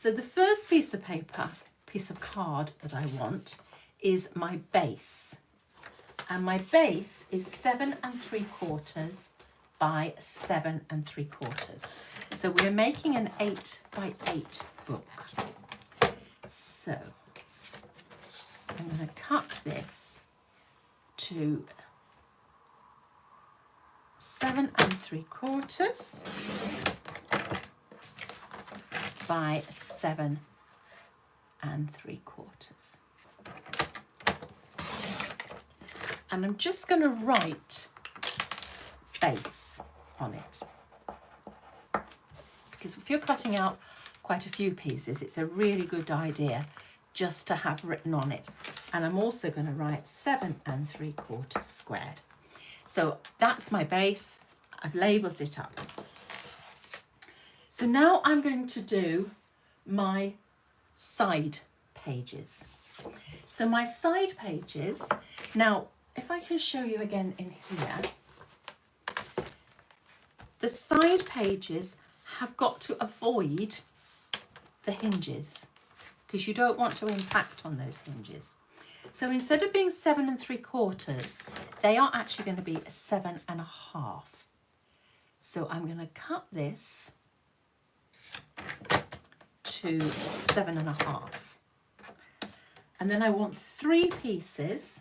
So the first piece of card that I want is my base. And my base is 7 3/4 by 7 3/4. So we're making an 8 by 8 book. So I'm going to cut this to 7 3/4 by 7 3/4. And I'm just going to write base on it. Because if you're cutting out quite a few pieces, it's a really good idea just to have written on it. And I'm also going to write 7 3/4 squared. So that's my base. I've labelled it up. So now I'm going to do my side pages. So my side pages, now if I can show you again in here, the side pages have got to avoid the hinges because you don't want to impact on those hinges. So instead of being 7 3/4, they are actually going to be 7 1/2. So I'm going to cut this to 7 1/2. And then I want 3 pieces,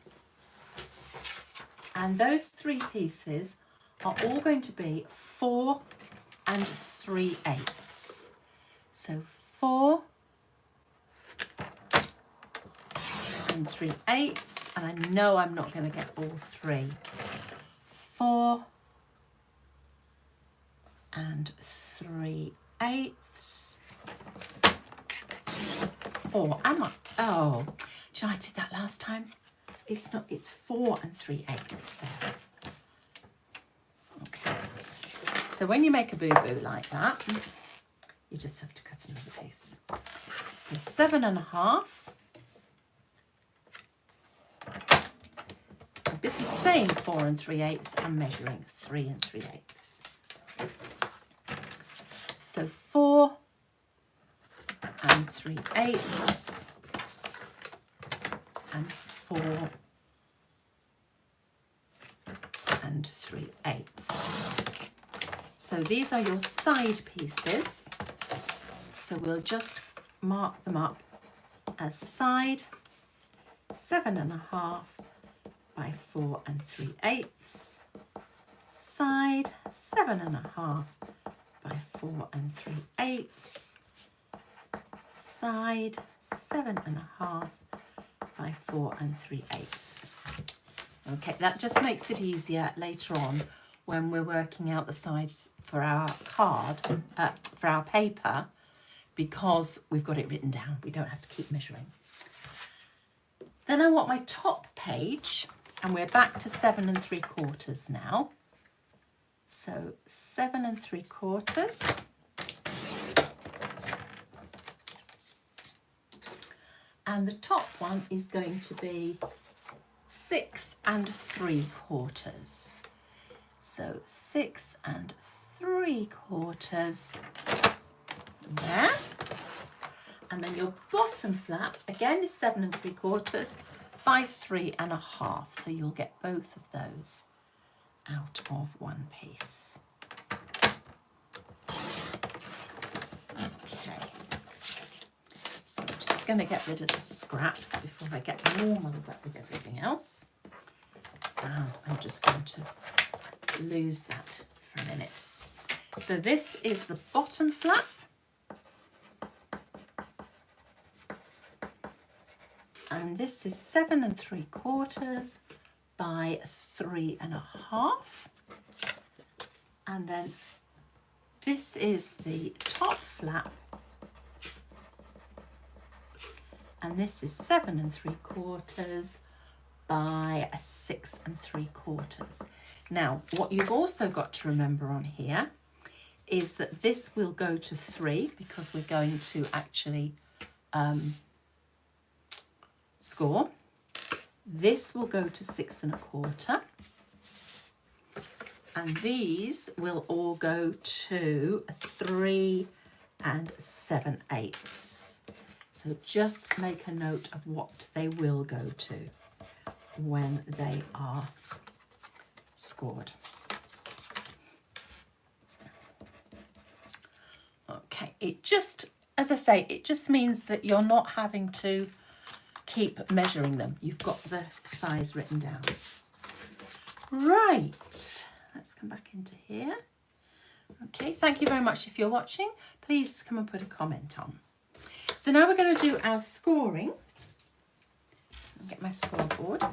and those 3 pieces are all going to be 4 3/8. So 4 3/8, and I know I'm not going to get all 3. 4 3/8. Or am I? Oh, do you know I did that last time? It's not, it's 4 3/8. So. Okay. So when you make a boo-boo like that, you just have to cut another piece. So 7 1/2. This is saying 4 3/8. I'm measuring 3 3/8. So 4 3/8 and 4 3/8. So these are your side pieces. So we'll just mark them up as side 7 1/2 by 4 3/8, side 7 1/2 by 4 3/8, side 7 1/2 by 4 3/8. Okay, that just makes it easier later on when we're working out the sides for our card, for our paper, because we've got it written down. We don't have to keep measuring. Then I want my top page, and we're back to 7 3/4 now. So 7 3/4. And the top one is going to be 6 3/4. So 6 3/4 there. And then your bottom flap again is 7 3/4 by 3 1/2. So you'll get both of those out of one piece. Okay. So I'm just going to get rid of the scraps before I get them all muddled up with everything else. And I'm just going to lose that for a minute. So this is the bottom flap. And this is 7 3/4 by 3 1/2. And then this is the top flap. And this is 7 3/4 by 6 3/4. Now, what you've also got to remember on here is that this will go to 3 because we're going to actually score. This will go to 6 1/4. And these will all go to 3 and 7/8. So just make a note of what they will go to when they are scored. Okay, it just, as I say, it just means that you're not having to keep measuring them. You've got the size written down. Right, let's come back into here. Okay, thank you very much if you're watching. Please come and put a comment on. So now we're going to do our scoring. So I'll get my scoreboard.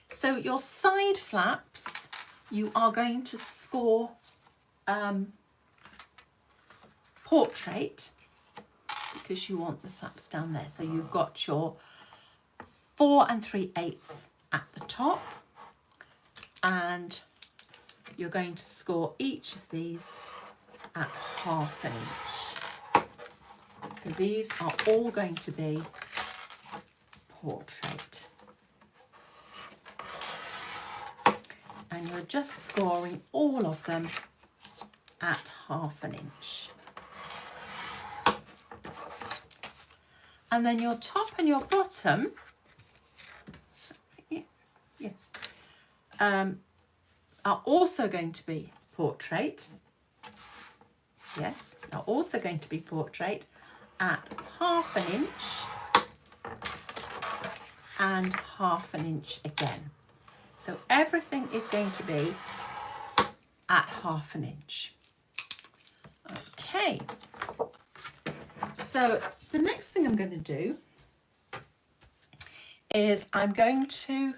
So your side flaps, you are going to score portrait, because you want the flaps down there. So you've got your 4 3/8 at the top, and you're going to score each of these at 1/2 inch. So these are all going to be portrait. And you're just scoring all of them at 1/2 inch. And then your top and your bottom, yes, are also going to be portrait. Yes, are also going to be portrait at 1/2 inch and 1/2 inch again. So everything is going to be at 1/2 inch. Okay. So the next thing I'm going to do is I'm going to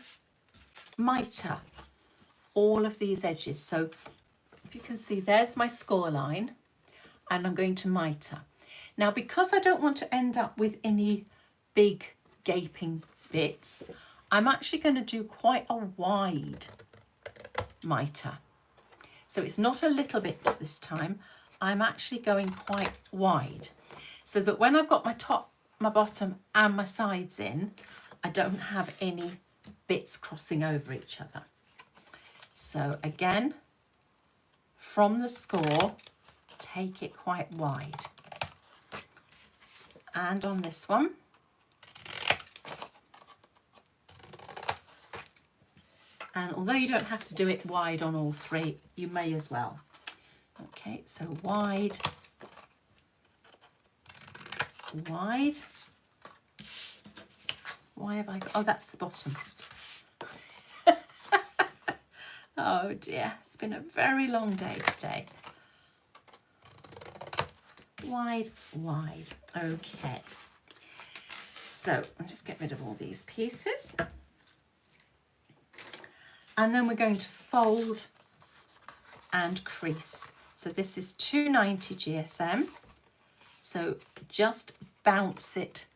mitre all of these edges. So if you can see, there's my score line, and I'm going to mitre. Now, because I don't want to end up with any big gaping bits, I'm actually going to do quite a wide mitre. So it's not a little bit this time, I'm actually going quite wide, so that when I've got my top, my bottom and my sides in, I don't have any bits crossing over each other. So again, from the score, take it quite wide. And on this one, and although you don't have to do it wide on all three, you may as well. Okay, so wide, wide. Why have I got, oh, that's the bottom. Oh dear, it's been a very long day today. Wide, wide, okay. So I'll just get rid of all these pieces. And then we're going to fold and crease. So this is 290 GSM. So just bounce it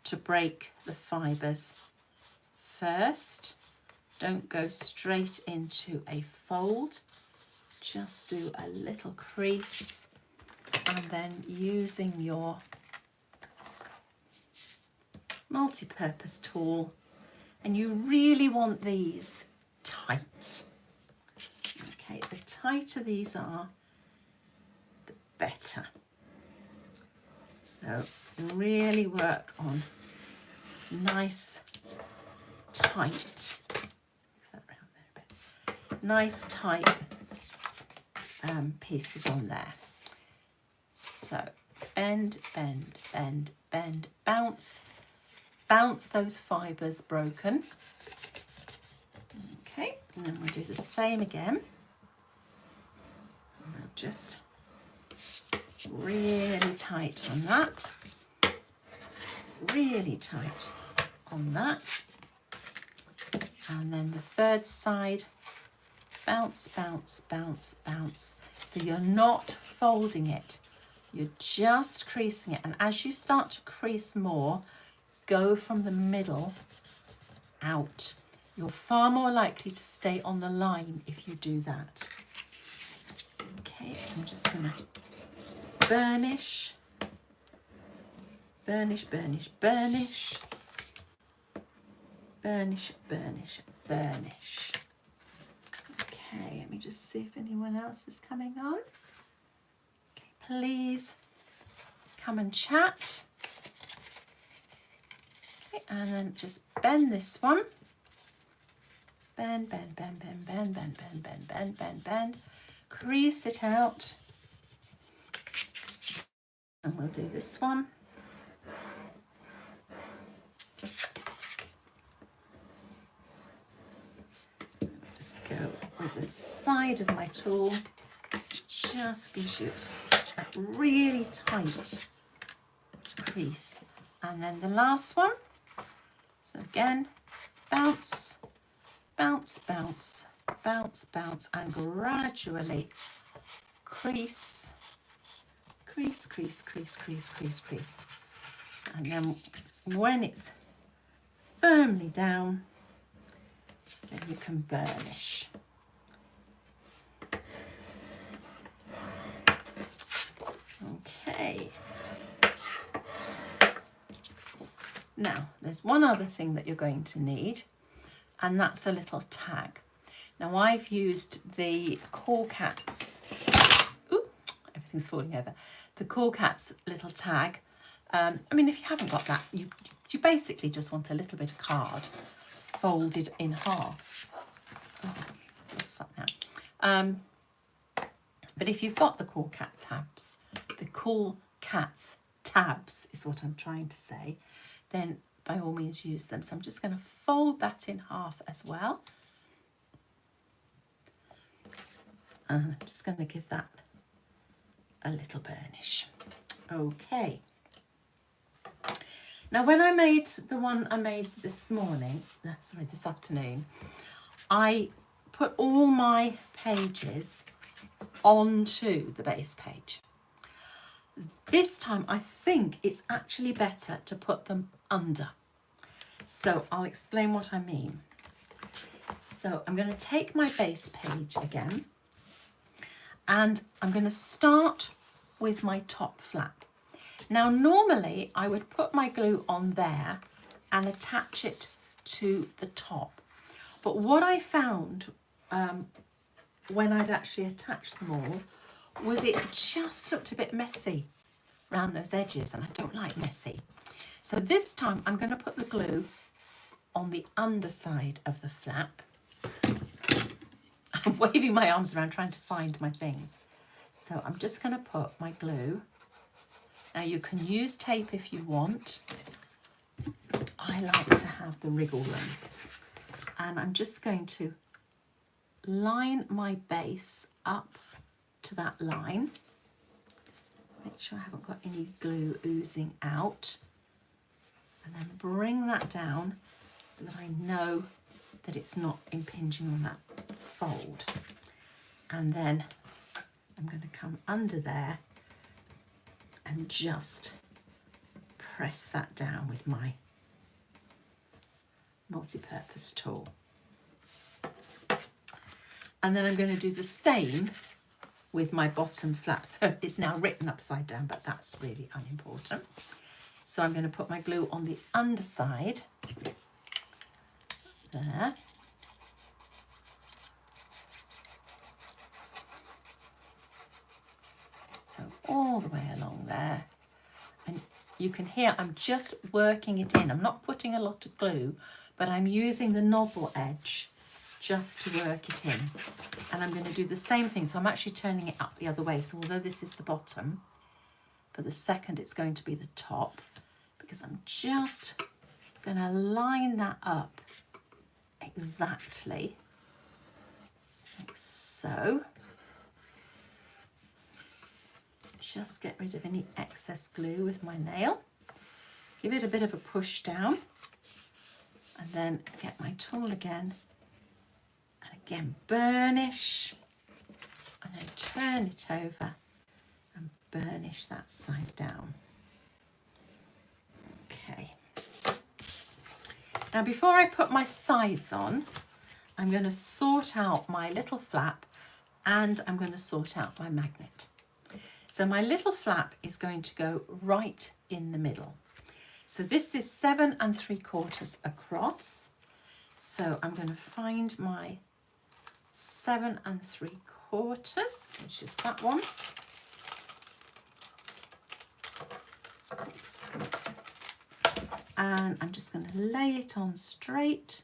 to break the fibres first. Don't go straight into a fold. Just do a little crease, and then using your multi-purpose tool, and you really want these tight. Okay, the tighter these are, the better. So really work on nice, tight, nice tight pieces on there. So bend, bend, bend, bend, bounce, bounce those fibres broken. Okay, and then we'll do the same again. And we'll just really tight on that, really tight on that. And then the third side, bounce, bounce, bounce, bounce. So you're not folding it, you're just creasing it. And as you start to crease more, go from the middle out. You're far more likely to stay on the line if you do that. Okay, so I'm just going to burnish, burnish, burnish, burnish, burnish, burnish, burnish. Okay, let me just see if anyone else is coming on. Okay, please come and chat. Okay, and then just bend this one. Bend, bend, bend, bend, bend, bend, bend, bend, bend, bend, bend. Crease it out. And we'll do this one. Just go with the side of my tool. Just gives you a really tight crease. And then the last one. So again, bounce, bounce, bounce, bounce, bounce, and gradually crease, crease, crease, crease, crease, crease, crease. And then when it's firmly down, then you can burnish. Okay. Now, there's one other thing that you're going to need, and that's a little tag. Now, I've used the CoolKatz, ooh, everything's falling over, the CoolKatz little tag. I mean, if you haven't got that, you basically just want a little bit of card folded in half. Oh, what's that now? But if you've got the CoolKatz tabs, the CoolKatz tabs is what I'm trying to say, then by all means use them. So I'm just going to fold that in half as well. And I'm just going to give that a little burnish. Okay. Now when I made the one I made this afternoon, I put all my pages onto the base page. This time I think it's actually better to put them under. So I'll explain what I mean. So I'm going to take my base page again, and I'm going to start with my top flap. Now normally I would put my glue on there and attach it to the top. But what I found when I'd actually attached them all was it just looked a bit messy around those edges, and I don't like messy. So this time I'm going to put the glue on the underside of the flap. I'm waving my arms around trying to find my things. So I'm just going to put my glue. Now you can use tape if you want. I like to have the wriggle room. And I'm just going to line my base up to that line. Make sure I haven't got any glue oozing out. And then bring that down so that I know that it's not impinging on that fold. And then I'm going to come under there and just press that down with my multi-purpose tool. And then I'm going to do the same with my bottom flap. So it's now written upside down, but that's really unimportant. So I'm going to put my glue on the underside there. So all the way along there. And you can hear I'm just working it in. I'm not putting a lot of glue, but I'm using the nozzle edge just to work it in. And I'm going to do the same thing. So I'm actually turning it up the other way. So although this is the bottom, for the second it's going to be the top, because I'm just going to line that up exactly like so. Just get rid of any excess glue with my nail. Give it a bit of a push down, and then get my tool again. And again, burnish, and then turn it over and burnish that side down. Okay. Now before I put my sides on, I'm going to sort out my little flap, and I'm going to sort out my magnet. So my little flap is going to go right in the middle. So this is 7 3/4 across. So I'm going to find my 7 3/4, which is that one. And I'm just going to lay it on straight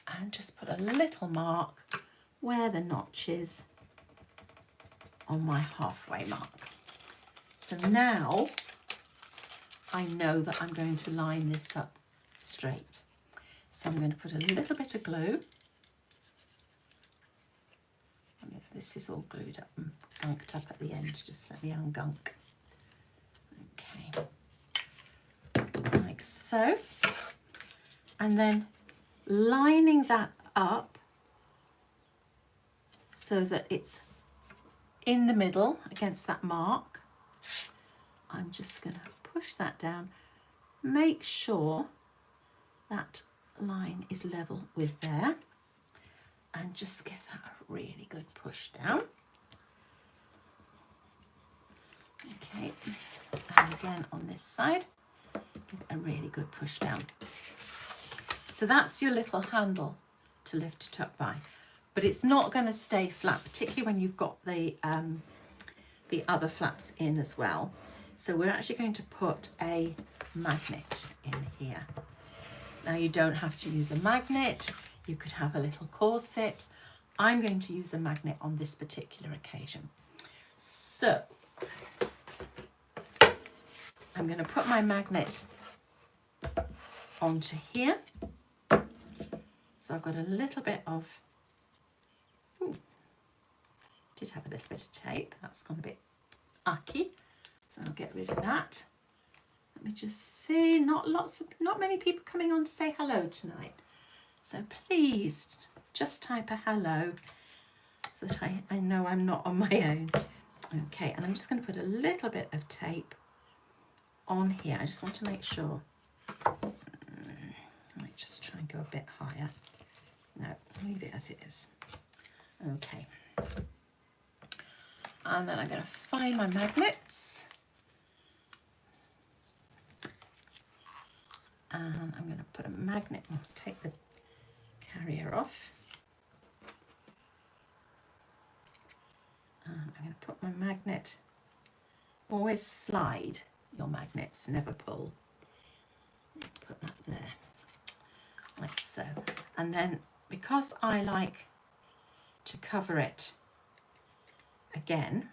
and just put a little mark where the notch is on my halfway mark. So now I know that I'm going to line this up straight. So I'm going to put a little bit of glue. This is all glued up and gunked up at the end. Just let me ungunk. Okay, like so. And then lining that up so that it's in the middle against that mark. I'm just going to push that down. Make sure that line is level with there. And just give that a really good push down. Okay, and again on this side, give it a really good push down. So that's your little handle to lift it up by. But it's not going to stay flat, particularly when you've got the other flaps in as well. So we're actually going to put a magnet in here. Now you don't have to use a magnet. You could have a little corset. I'm going to use a magnet on this particular occasion. So I'm going to put my magnet onto here. So I've got a little bit of, did have a little bit of tape. That's gone a bit ucky. So I'll get rid of that. Let me just see, not many people coming on to say hello tonight. So please just type a hello so that I know I'm not on my own. Okay, and I'm just going to put a little bit of tape on here. I just want to make sure. I might just try and go a bit higher. No, leave it as it is. Okay. And then I'm going to find my magnets. And I'm going to put a magnet, take the carrier off. I'm going to put my magnet, always slide your magnets, never pull. Put that there, like so. And then because I like to cover it again,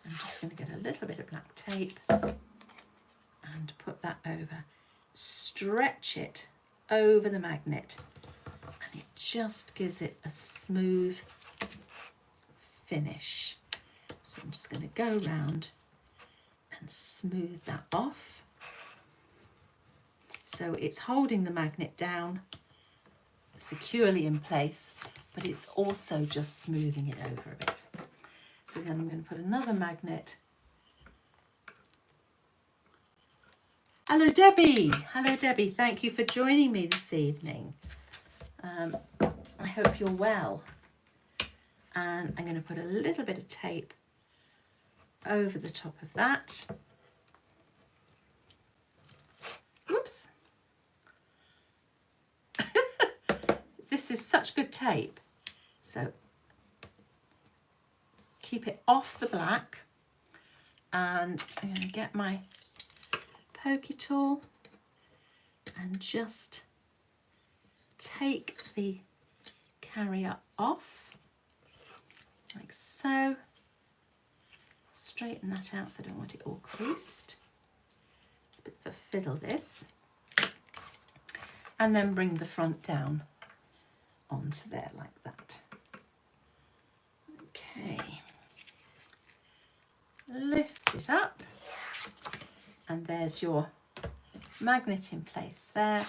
I'm just going to get a little bit of black tape and put that over, stretch it over the magnet, and it just gives it a smooth finish. So I'm just going to go round and smooth that off. So it's holding the magnet down securely in place, but it's also just smoothing it over a bit. So then I'm going to put another magnet. Hello Debbie, hello Debbie, thank you for joining me this evening. I hope you're well. And I'm going to put a little bit of tape over the top of that. Whoops. This is such good tape. So keep it off the black, and I'm going to get my pokey tool and just take the carrier off like so. Straighten that out so I don't want it all creased. It's a bit of a fiddle this. And then bring the front down onto there like that. Okay. Lift it up. And there's your magnet in place there.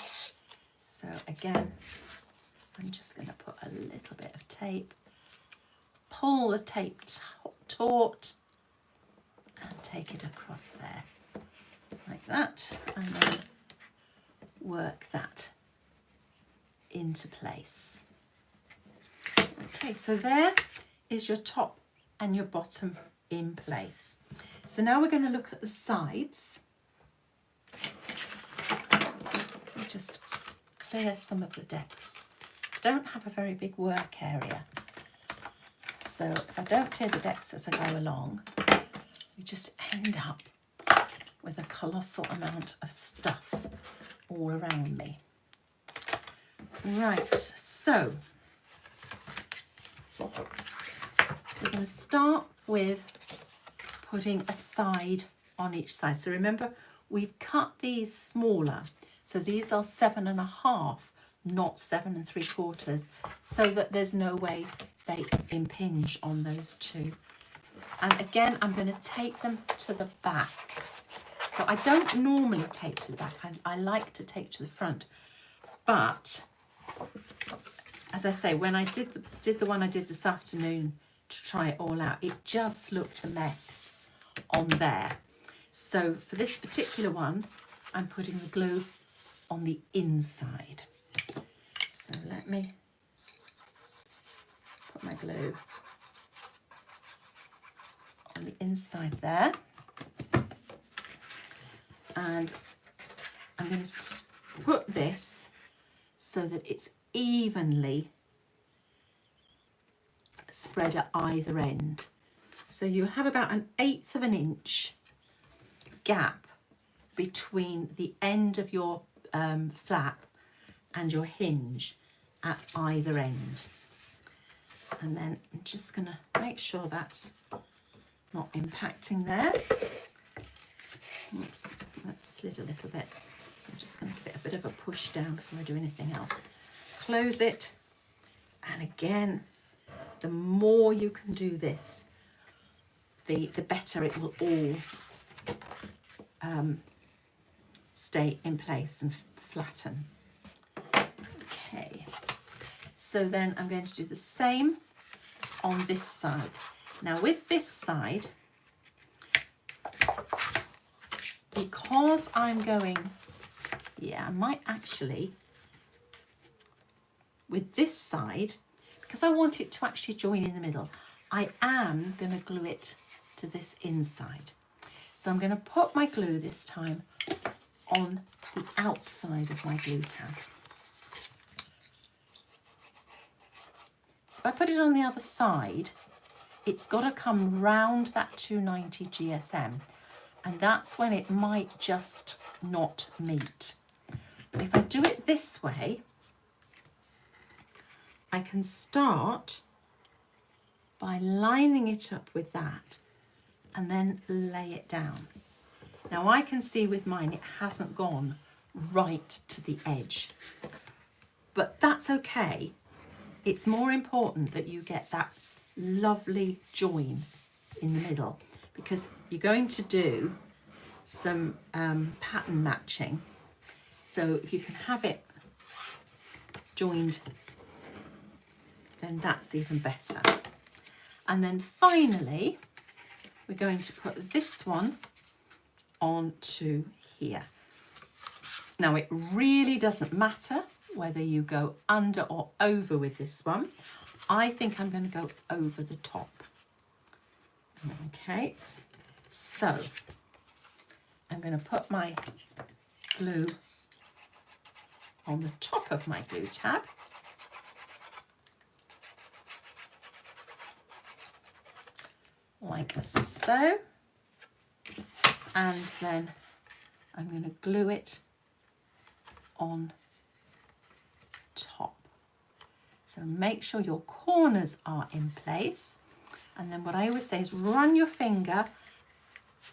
So again, I'm just going to put a little bit of tape, pull the tape taut and take it across there like that, and then work that into place. Okay, so there is your top and your bottom in place. So now we're going to look at the sides. Just clear some of the decks. Don't have a very big work area, so if I don't clear the decks as I go along, you just end up with a colossal amount of stuff all around me. Right, so we're going to start with putting a side on each side. So remember, we've cut these smaller. So these are 7.5, not 7 3/4, so that there's no way they impinge on those two. And again, I'm going to take them to the back. So I don't normally take to the back. I like to take to the front. But as I say, when I did the one I did this afternoon to try it all out, it just looked a mess on there. So for this particular one, I'm putting the glue on the inside. So let me put my glue on the inside there. And I'm going to put this so that it's evenly spread at either end. So you have about 1/8 of an inch gap between the end of your flap and your hinge at either end. And then I'm just going to make sure that's not impacting there. Oops, that slid a little bit. So I'm just going to give it a bit of a push down before I do anything else. Close it. And again, the more you can do this, the better it will all stay in place and flatten. Okay, so then I'm going to do the same on this side. Now with this side, because I'm going, I might actually, with this side, because I want it to actually join in the middle, I am going to glue it to this inside. So I'm going to put my glue this time on the outside of my glue tab. So if I put it on the other side, it's got to come round that 290 GSM, and that's when it might just not meet. But if I do it this way, I can start by lining it up with that and then lay it down. Now I can see with mine it hasn't gone right to the edge, but that's okay. It's more important that you get that lovely join in the middle, because you're going to do some pattern matching. So if you can have it joined, then that's even better. And then finally, we're going to put this one onto here. Now it really doesn't matter whether you go under or over with this one. I think I'm going to go over the top. Okay, so I'm going to put my glue on the top of my glue tab. Like so. And then I'm going to glue it on top. So make sure your corners are in place. And then what I always say is run your finger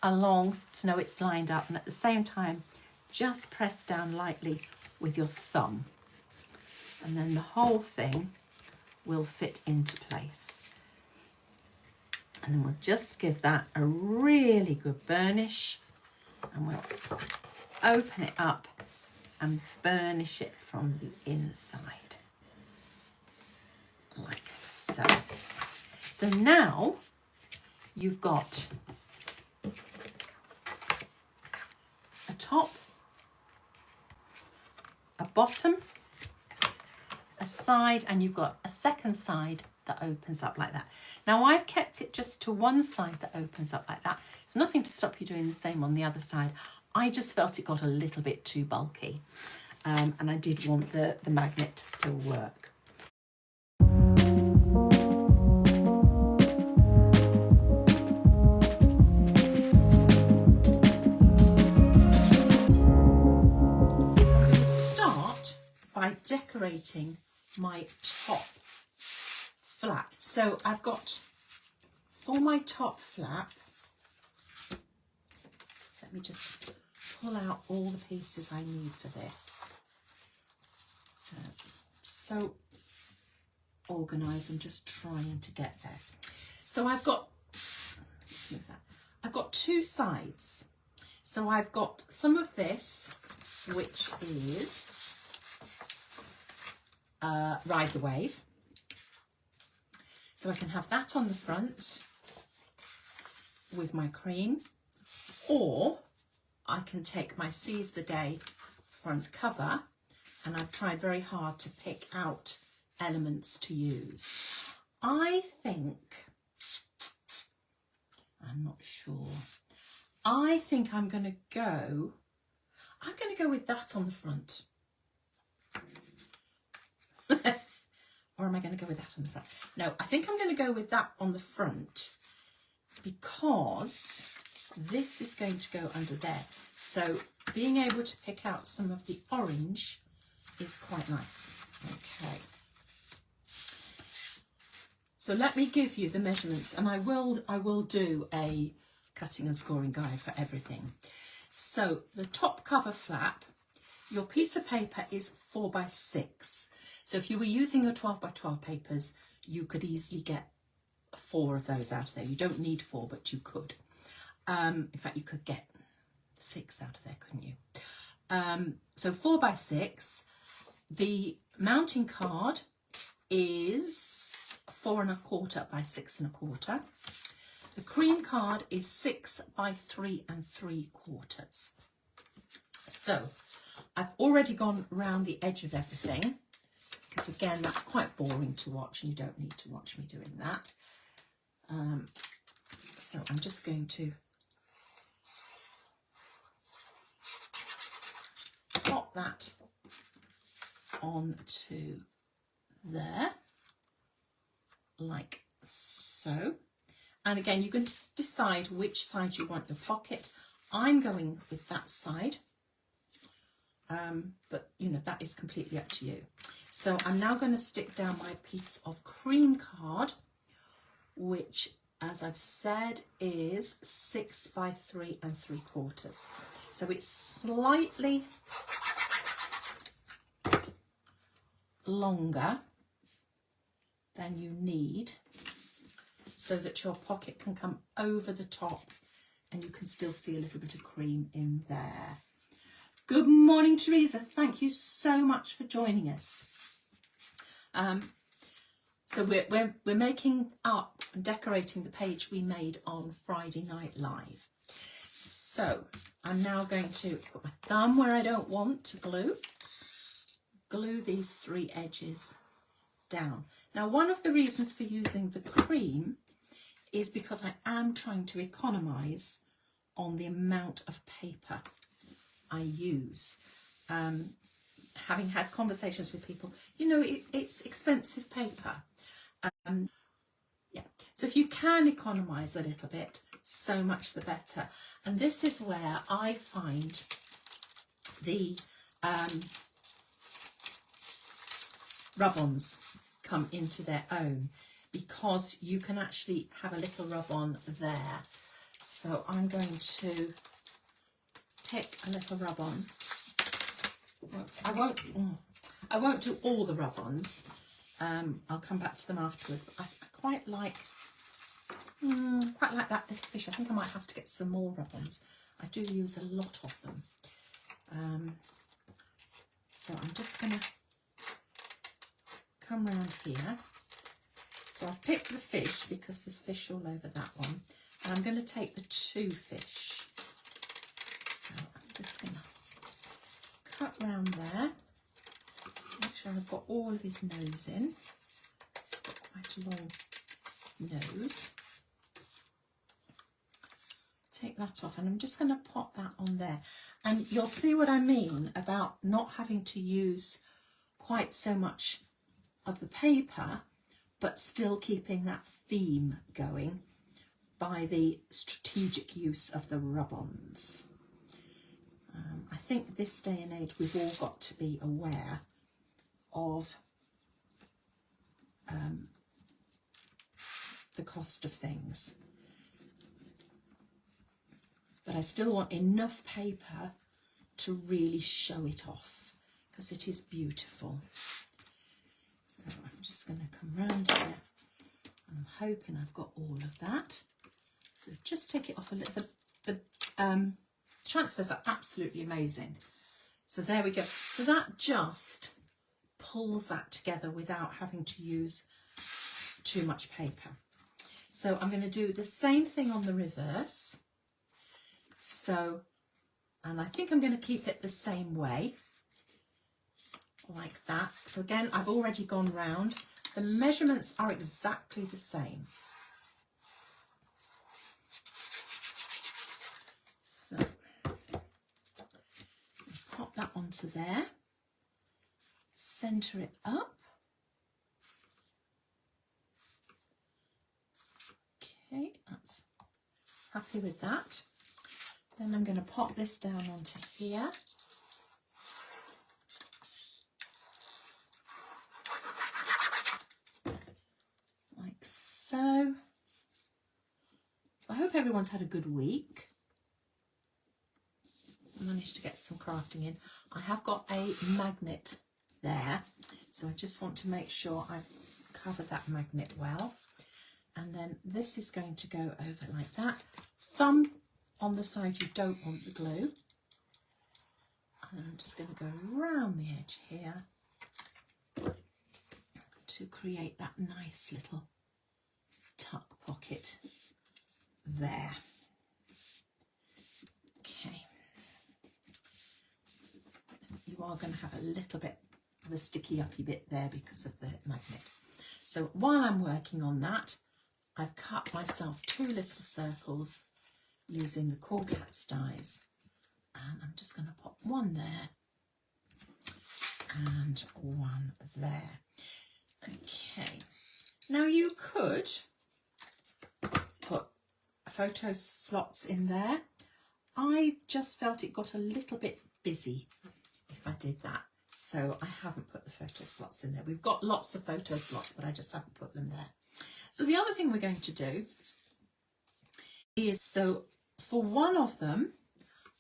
along to know it's lined up, and at the same time just press down lightly with your thumb, and then the whole thing will fit into place. And then we'll just give that a really good burnish, and we'll open it up and burnish it from the inside, like so. So now you've got a top, a bottom, a side, and you've got a second side that opens up like that. Now I've kept it just to one side that opens up like that. There's nothing to stop you doing the same on the other side. I just felt it got a little bit too bulky, and I did want the magnet to still work. decorating my top flap. So I've got, for my top flap, let me just pull out all the pieces I need for this. So organised, I'm just trying to get there. So I've got, smooth that. I've got two sides. So I've got some of this, which is Ride the Wave. So I can have that on the front with my cream, or I can take my Seize the Day front cover, and I've tried very hard to pick out elements to use. I think, I'm not sure, I think I'm going to go with that on the front. Or am I going to go with that on the front? No, I think I'm going to go with that on the front, because this is going to go under there. So being able to pick out some of the orange is quite nice. Okay. So let me give you the measurements, and I will do a cutting and scoring guide for everything. So the top cover flap, your piece of paper is 4 by 6. So if you were using your 12 by 12 papers, you could easily get 4 of those out of there. You don't need 4, but you could. In fact, you could get 6 out of there, couldn't you? So 4 by 6. The mounting card is 4 1/4 by 6 1/4. The cream card is 6 by 3 3/4. So I've already gone round the edge of everything, because again, that's quite boring to watch, and you don't need to watch me doing that. So I'm just going to pop that onto there, like so. And again, you can just decide which side you want your pocket. I'm going with that side, but you know, that is completely up to you. So I'm now going to stick down my piece of cream card, which, as I've said, is 6 by 3 3/4. So it's slightly longer than you need, so that your pocket can come over the top and you can still see a little bit of cream in there. Good morning, Teresa. Thank you so much for joining us. So we're making up and decorating the page we made on Friday Night Live. So I'm now going to put my thumb where I don't want to glue these 3 edges down. Now, one of the reasons for using the cream is because I am trying to economise on the amount of paper I use. Having had conversations with people, you know, it's expensive paper. Yeah, so if you can economise a little bit, so much the better. And this is where I find the rub-ons come into their own, because you can actually have a little rub-on there. So I'm going to pick a little rub-on. Oops, I won't do all the rub-ons. I'll come back to them afterwards, but I quite like that little fish. I think I might have to get some more rub-ons. I do use a lot of them. So I'm just going to come round here. So I've picked the fish because there's fish all over that one. And I'm going to take the 2 fish. So I'm just going to cut round there. Make sure I've got all of his nose in. He's got quite a long nose. Take that off, and I'm just going to pop that on there. And you'll see what I mean about not having to use quite so much of the paper, but still keeping that theme going by the strategic use of the rub-ons. I think this day and age we've all got to be aware of the cost of things. But I still want enough paper to really show it off because it is beautiful. So I'm just going to come round here. I'm hoping I've got all of that. So just take it off a little. The transfers are absolutely amazing. So there we go. So that just pulls that together without having to use too much paper. So I'm going to do the same thing on the reverse. So, and I think I'm going to keep it the same way, like that. So again, I've already gone round. The measurements are exactly the same. So, pop that onto there, centre it up. Okay, that's happy with that. Then I'm going to pop this down onto here. Like so. I hope everyone's had a good week. I managed to get some crafting in. I have got a magnet there, so I just want to make sure I've covered that magnet well. And then this is going to go over like that. Thumb on the side you don't want the glue. And I'm just going to go around the edge here to create that nice little tuck pocket there. Okay. You are going to have a little bit of a sticky uppy bit there because of the magnet. So while I'm working on that, I've cut myself 2 little circles using the CoolKatz dies, and I'm just going to pop one there and one there. Okay, now you could put photo slots in there. I just felt it got a little bit busy if I did that, so I haven't put the photo slots in there. We've got lots of photo slots, but I just haven't put them there. So the other thing we're going to do is, so for one of them,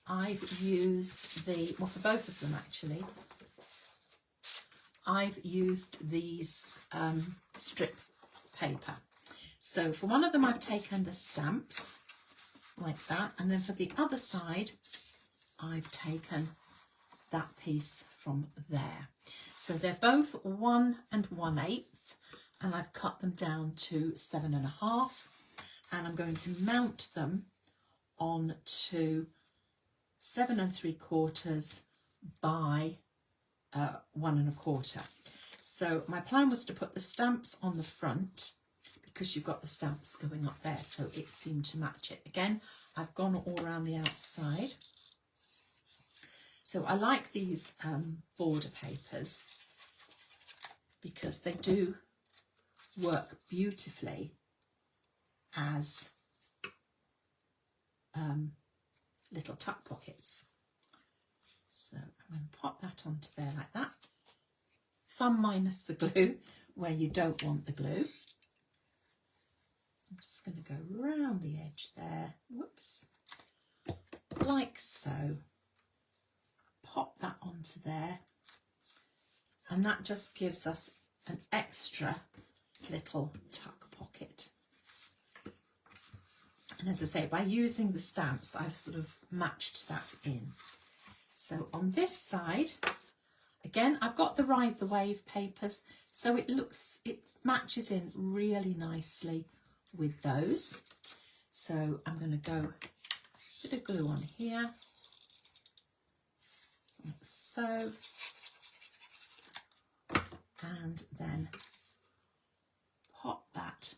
I've used the, well, for both of them actually, I've used these strip paper. So for one of them, I've taken the stamps like that, and then for the other side, I've taken that piece from there. So they're both 1 1/8, and I've cut them down to 7 1/2, and I'm going to mount them on to 7 3/4 by 1 1/4. So my plan was to put the stamps on the front because you've got the stamps going up there, so it seemed to match it. Again, I've gone all around the outside. So I like these border papers because they do work beautifully as little tuck pockets. So I'm going to pop that onto there like that. Thumb minus the glue where you don't want the glue. So I'm just going to go around the edge there, whoops, like so. Pop that onto there, and that just gives us an extra little tuck pocket. And as I say, by using the stamps, I've sort of matched that in. So on this side, again, I've got the Ride the Wave papers, so it matches in really nicely with those. So I'm going to go a bit of glue on here, like so, and then pop that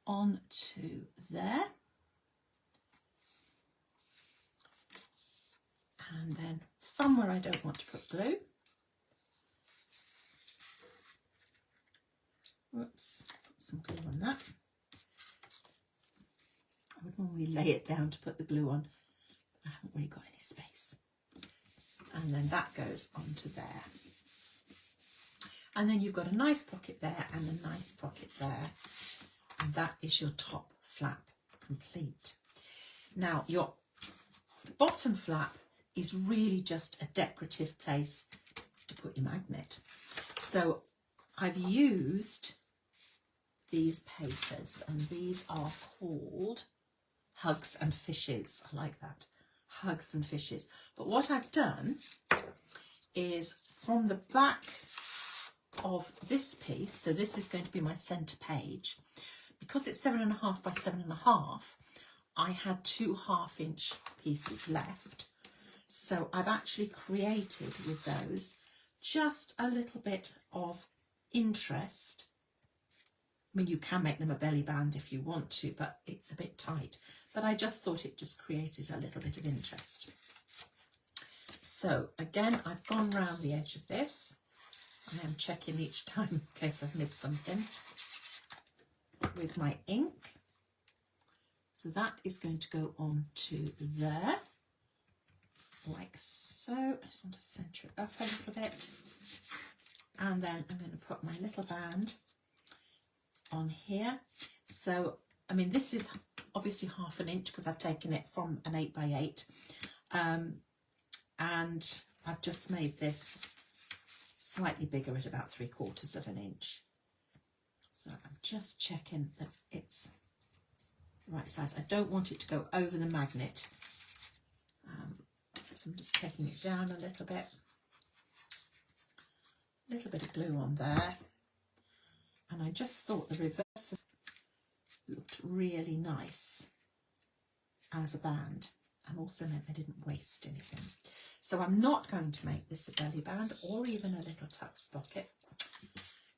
onto there, and then thumb where I don't want to put glue. Whoops, put some glue on that. I would normally lay it down to put the glue on, but I haven't really got any space. And then that goes onto there. And then you've got a nice pocket there and a nice pocket there. And that is your top flap complete. Now your bottom flap is really just a decorative place to put your magnet. So I've used these papers, and these are called Hugs and Fishes. I like that, Hugs and Fishes. But what I've done is from the back of this piece, so this is going to be my centre page, because it's 7.5 by 7.5, I had 2 half-inch pieces left. So I've actually created with those just a little bit of interest. I mean, you can make them a belly band if you want to, but it's a bit tight. But I just thought it just created a little bit of interest. So again, I've gone round the edge of this. I am checking each time in case I've missed something with my ink. So that is going to go on to there, like so. I just want to centre it up a little bit. And then I'm going to put my little band on here. So, I mean, this is obviously 1/2 inch because I've taken it from an 8 by 8. And I've just made this slightly bigger at about 3/4 inch. So I'm just checking that it's the right size. I don't want it to go over the magnet. So I'm just taking it down a little bit. A little bit of glue on there. And I just thought the reverse looked really nice as a band, and also meant I didn't waste anything. So I'm not going to make this a belly band or even a little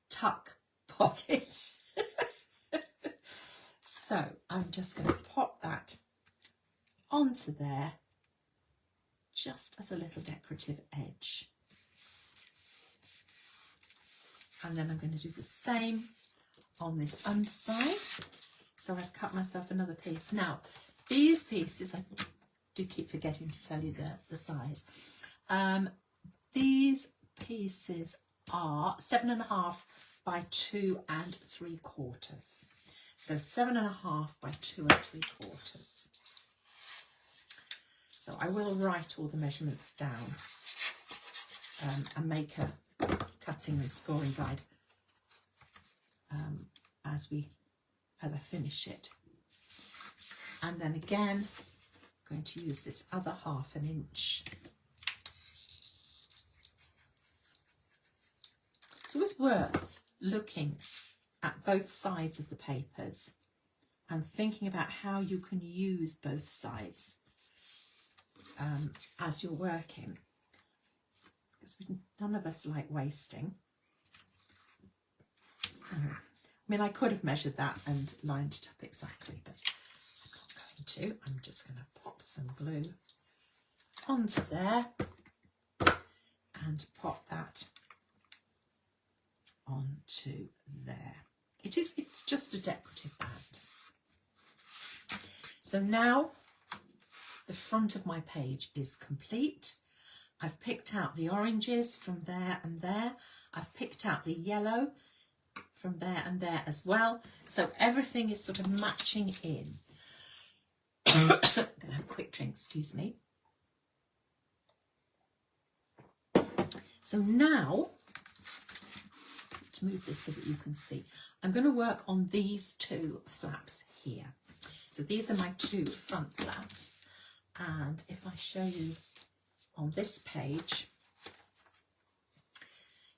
tuck pocket. So I'm just going to pop that onto there just as a little decorative edge. And then I'm going to do the same on this underside. So I've cut myself another piece. Now, these pieces, I do keep forgetting to tell you the size. These pieces are 7.5 by 2 3/4. So 7.5 by 2 3/4. So I will write all the measurements down and make a cutting and scoring guide as I finish it. And then again, I'm going to use this other 1/2 inch. It's always worth looking at both sides of the papers and thinking about how you can use both sides as you're working, because none of us like wasting. So, I mean, I could have measured that and lined it up exactly, but I'm not going to. I'm just going to pop some glue onto there and pop that onto there. It's just a decorative band. So now the front of my page is complete. I've picked out the oranges from there and there. I've picked out the yellow from there and there as well. So everything is sort of matching in. I'm going to have a quick drink, excuse me. So now, to move this so that you can see, I'm going to work on these 2 flaps here. So these are my 2 front flaps. And if I show you on this page,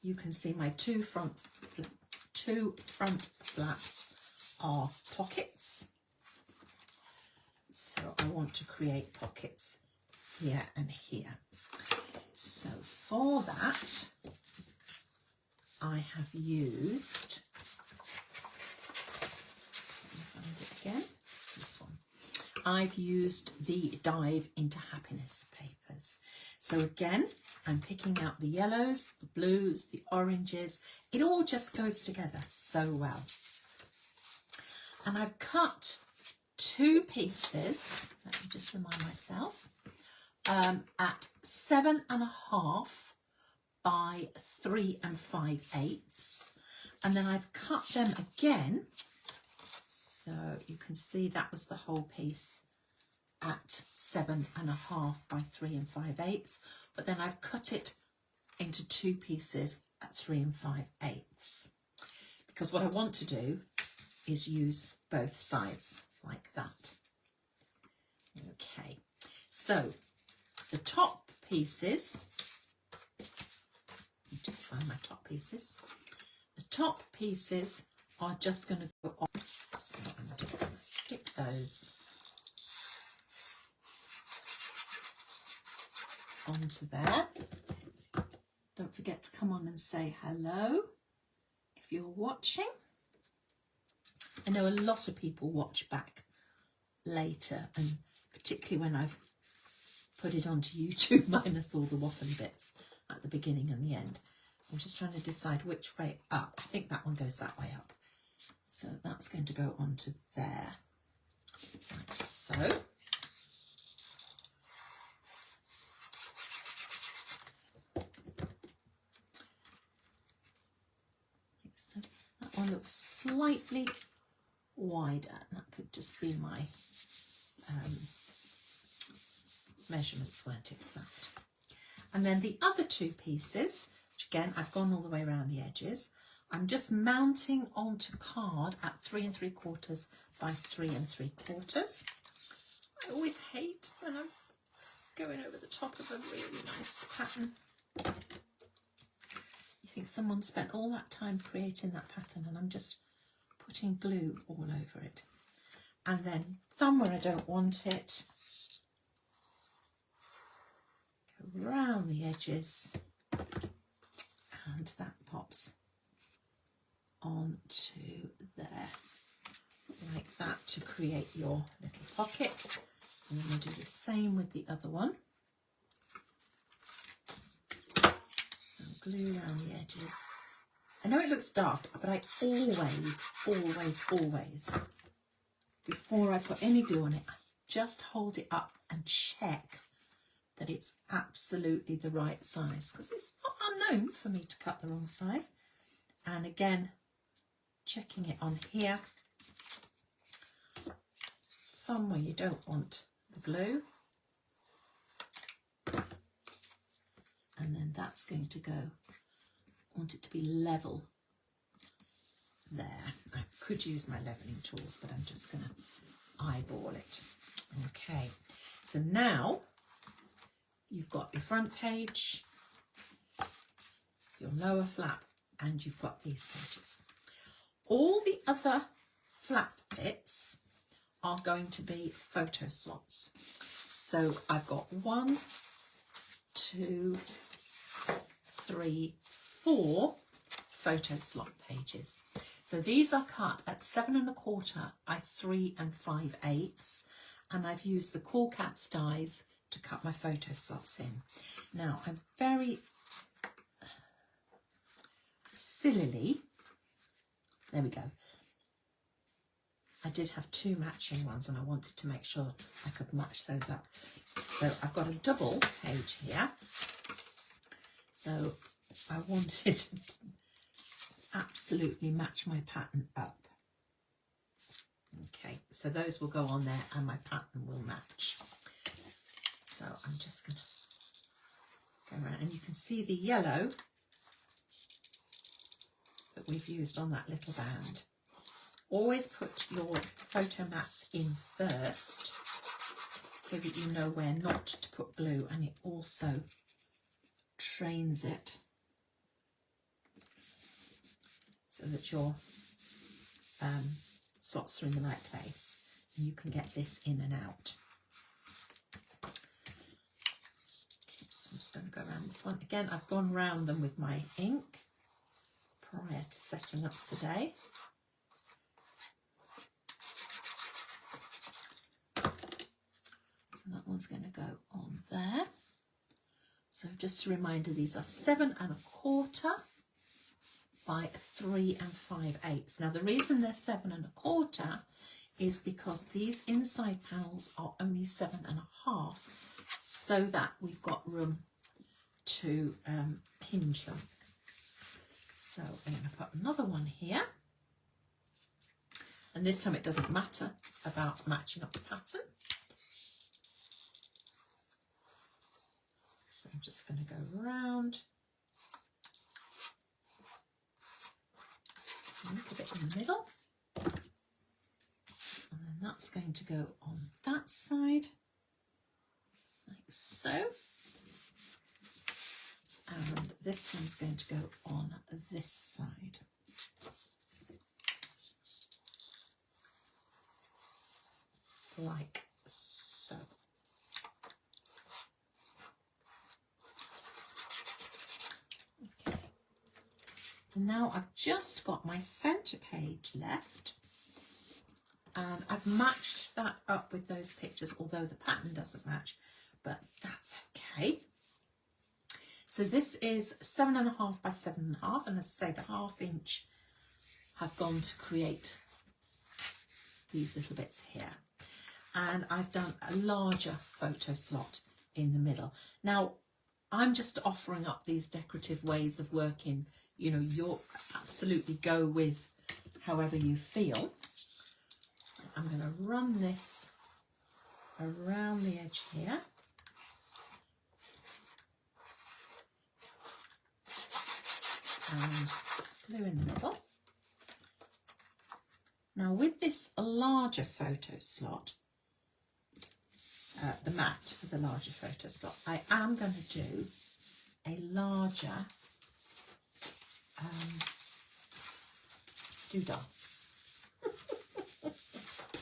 you can see my 2 front flaps are pockets. So I want to create pockets here and here. So for that, I have used, find it again, this one. I've used the Dive into Happiness papers. So again, I'm picking out the yellows, the blues, the oranges. It all just goes together so well. And I've cut 2 pieces, let me just remind myself, at 7.5 by 3 5/8, and then I've cut them again, so you can see that was the whole piece at 7.5 by 3 5/8, but then I've cut it into 2 pieces at 3 5/8, because what I want to do is use both sides like that. Okay, so the top pieces, just find my top pieces. The top pieces are just going to go on, so I'm just going to stick those onto there. Don't forget to come on and say hello if you're watching. I know a lot of people watch back later, and particularly when I've put it onto YouTube minus all the waffly bits at the beginning and the end. So I'm just trying to decide which way up. I think that one goes that way up. So that's going to go onto there, like so. So that one looks slightly wider. That could just be my measurements weren't exact. And then the other 2 pieces, which again I've gone all the way around the edges, I'm just mounting onto card at 3 3/4 by 3 3/4. I always hate when I'm going over the top of a really nice pattern. You think someone spent all that time creating that pattern, and I'm just putting glue all over it. And then thumb where I don't want it, go around the edges, and that pops onto there like that to create your little pocket. And then we'll do the same with the other one. So glue around the edges. I know it looks daft, but I always, before I put any glue on it, I just hold it up and check that it's absolutely the right size, because it's not unknown for me to cut the wrong size. And again, checking it on here, thumb where you don't want the glue, and then that's going to go, I want it to be level there. I could use my leveling tools, but I'm just going to eyeball it. Okay, so now you've got your front page, your lower flap, and you've got these pages. All the other flap bits are going to be photo slots. So I've got 1, 2, 3, 4 photo slot pages. So these are cut at 7 1/4 by 3 5/8, and I've used the CoolKatz dies to cut my photo slots in. Now I'm very sillily, there we go, I did have 2 matching ones and I wanted to make sure I could match those up. So I've got a double page here, so I wanted to absolutely match my pattern up. Okay, so those will go on there and my pattern will match. So I'm just going to go around, and you can see the yellow that we've used on that little band. Always put your photo mats in first so that you know where not to put glue, and it also trains it so that your slots are in the right place and you can get this in and out. Okay, so I'm just going to go around this one. Again, I've gone round them with my ink prior to setting up today. So that one's going to go on there. So just a reminder, these are 7 1/4 by 3 5/8. Now the reason they're 7 1/4 is because these inside panels are only 7 1/2, so that we've got room to hinge them. So I'm going to put another one here. And this time it doesn't matter about matching up the pattern. So I'm just going to go round. Put it in the middle. And then that's going to go on that side, like so. And this one's going to go on this side. Like so. Okay. And now I've just got my centre page left, and I've matched that up with those pictures, although the pattern doesn't match, but that's okay. So this is 7.5 by 7.5, and as I say, the 1/2 inch have gone to create these little bits here. And I've done a larger photo slot in the middle. Now, I'm just offering up these decorative ways of working. You know, you'll absolutely go with however you feel. I'm going to run this around the edge here. And glue in the middle. Now, with this larger photo slot, the mat for the larger photo slot, I am going to do a larger doodah.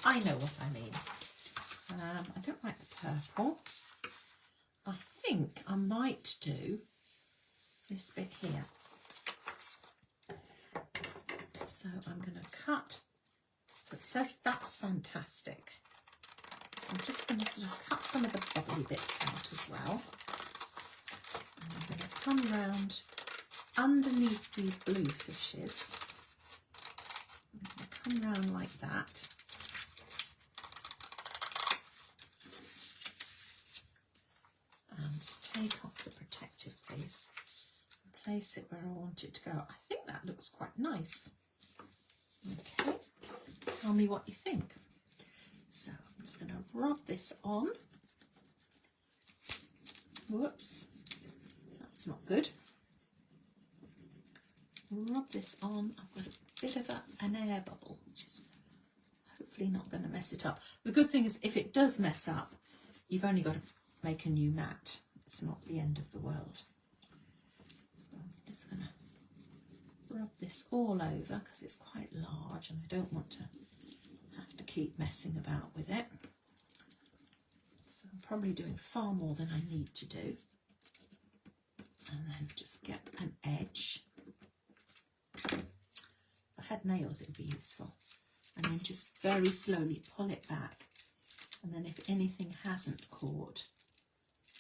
I know what I mean. I don't like the purple. I think I might do this bit here. So I'm going to cut. So it says that's fantastic. So I'm just going to sort of cut some of the bubbly bits out as well. And I'm going to come round underneath these blue fishes. I'm going to come round like that. And take off the protective piece and place it where I want it to go. I think that looks quite nice. Okay, tell me what you think. So I'm just going to rub this on. Whoops, that's not good. Rub this on. I've got a bit of an air bubble, which is hopefully not going to mess it up. The good thing is if it does mess up, you've only got to make a new mat. It's not the end of the world. So I'm just going to rub this all over because it's quite large and I don't want to have to keep messing about with it. So I'm probably doing far more than I need to do. And then just get an edge. If I had nails it would be useful. And then just very slowly pull it back. And then if anything hasn't caught,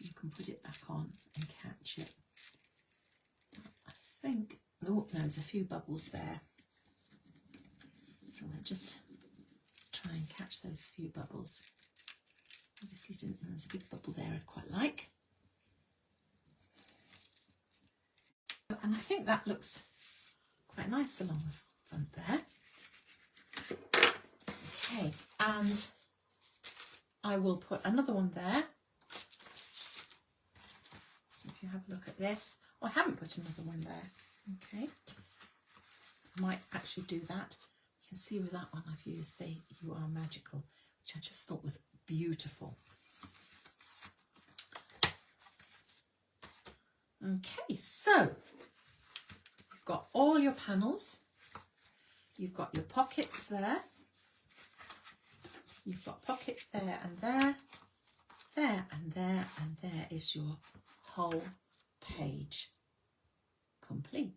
you can put it back on and catch it. I think, oh no, there's a few bubbles there. So I'll just try and catch those few bubbles. Obviously didn't, there's a big bubble there I'd quite like. And I think that looks quite nice along the front there. Okay, and I will put another one there. So if you have a look at this, oh, I haven't put another one there. Okay, I might actually do that. You can see with that one I've used the You Are Magical, which I just thought was beautiful. Okay, so you've got all your panels, you've got your pockets there, you've got pockets there and there, there and there, and there is your whole page complete.